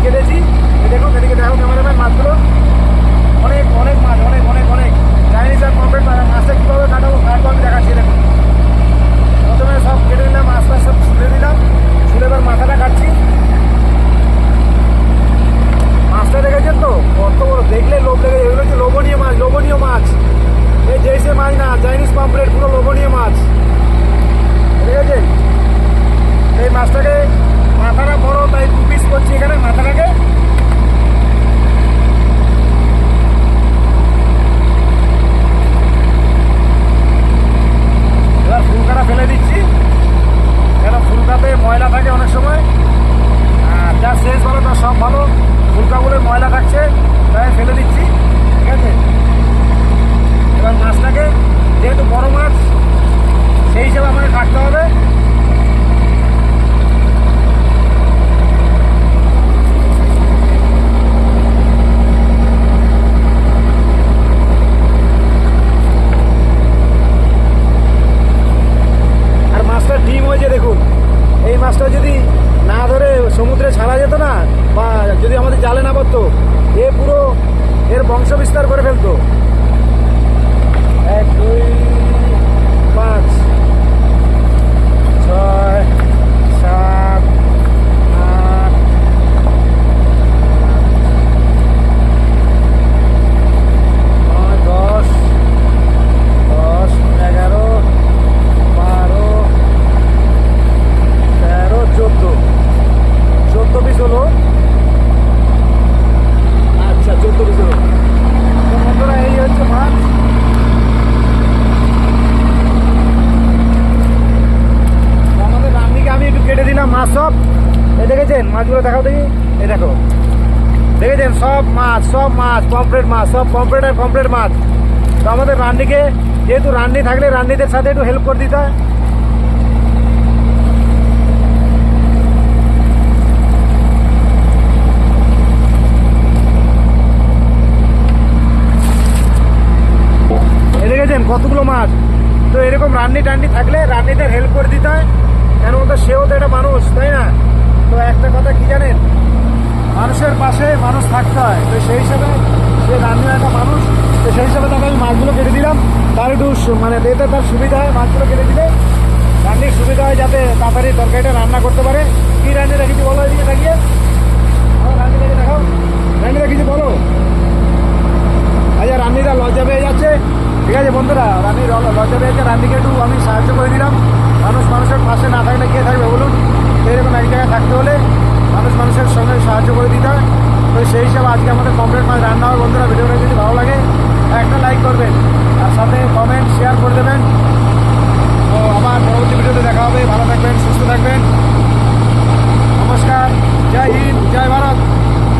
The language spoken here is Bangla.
কেটেছি। এই দেখুন, এদিকে দেখো ক্যামেরাম্যান, মাছগুলো অনেক অনেক মাছ, অনেক অনেক অনেক চাইনিজ আর পমফ্রেট মাছটা কীভাবে কাটবো আমি দেখাচ্ছি। দেখুন, প্রথমে সব কেটে দিলাম, আস্তে আস্তে ছুলে দিলাম, ছুলে এবার মাথাটা কাটছি। মাছটা দেখেছেন তো কত বড়, দেখলে লোভ লেগে যায়। এগুলো হচ্ছে লোভনীয় মাছ, লোভনীয় মাছ। এই যেসে মাছ না, চাইনিজ পমফ্রেট, পুরো লোভনীয় মাছ, দেখেছেন? এই মাছটাকে মাথাটা বড়, তাই 2 পিস করছি এখানে মাথাটাকে। এবার ফুলকাটা ফেলে দিচ্ছি, কেন ফুলকাতে ময়লা থাকে অনেক সময়, আর যা শেষ ভালো তার সব ভালো। ফুলকাগুলো ময়লা থাকছে, তাই ফেলে দিচ্ছি, ঠিক আছে? এবার মাছটাকে, যেহেতু বড় মাছ, সেই হিসেবে আমাকে কাটতে হবে। আর মাছটা ডিম হয়েছে দেখুন। এই মাছটা যদি না ধরে সমুদ্রে ছাড়া যেত না, বা যদি আমাদের জালে না পড়তো, এ পুরো এর বংশ বিস্তার করে ফেলতো। 1 2 5 6 7 8 9 10 10 11 12 13 14 পিস হলো। আচ্ছা, 14 পিস হলো। তো বন্ধুরা, এই হচ্ছে মাছ। আমাদের রান্নিকে আমি একটু কেটে দিলাম মাছ সব। এই দেখেছেন মাছগুলো, দেখাও দেখি। এই দেখো, দেখেছেন সব মাছ, সব মাছ পমফ্রেট মাছ, সব পমফ্রেট আর পমফ্রেট মাছ। তো আমাদের রান্নিকে, যেহেতু রান্নি থাকলে রান্নিদের সাথে একটু হেল্প করে দিতে হয়। দেখেছেন কতগুলো মাছ। তো এরকম রান্নি টান্নি থাকলে রান্নিদের হেল্প করে দিতে হয়, কেন তো সেও তো একটা মানুষ, তাই না? তো একটা কথা কি জানেন, মানুষের পাশে মানুষ থাকতে হয়। তো সেই হিসাবে সে রান্নি একটা মানুষ, তো সেই হিসাবে তাকে আমি মাছগুলো কেটে দিলাম। তার একটু মানে এতে তার সুবিধা হয়, মাছগুলো কেটে দিলে রান্নির সুবিধা হয়, যাতে তাড়াতাড়ি তরকারিটা রান্না করতে পারে। কী রান্নি রেখেছি বলো, এদিকে দেখিয়ে রান্নি দেখে দেখাও, রান্নি রেখেছি বলো। আচ্ছা, রান্নিরা লজ্জা পেয়ে যাচ্ছে, ঠিক আছে বন্ধুরা? রান্নির লজ্জা পেয়ে যাচ্ছে, রান্নিকে একটু আমি সাহায্য করে দিলাম। মানুষের পাশে না থাকলে কে থাকবে বলুন? এরকম এক জায়গায় থাকতে হলে মানুষের সঙ্গে সাহায্য করে দিতে হয়। তো সেই হিসাবে আজকে আমাদের পমফ্রেট মাছ রান্না হবে বন্ধুরা। ভিডিওটা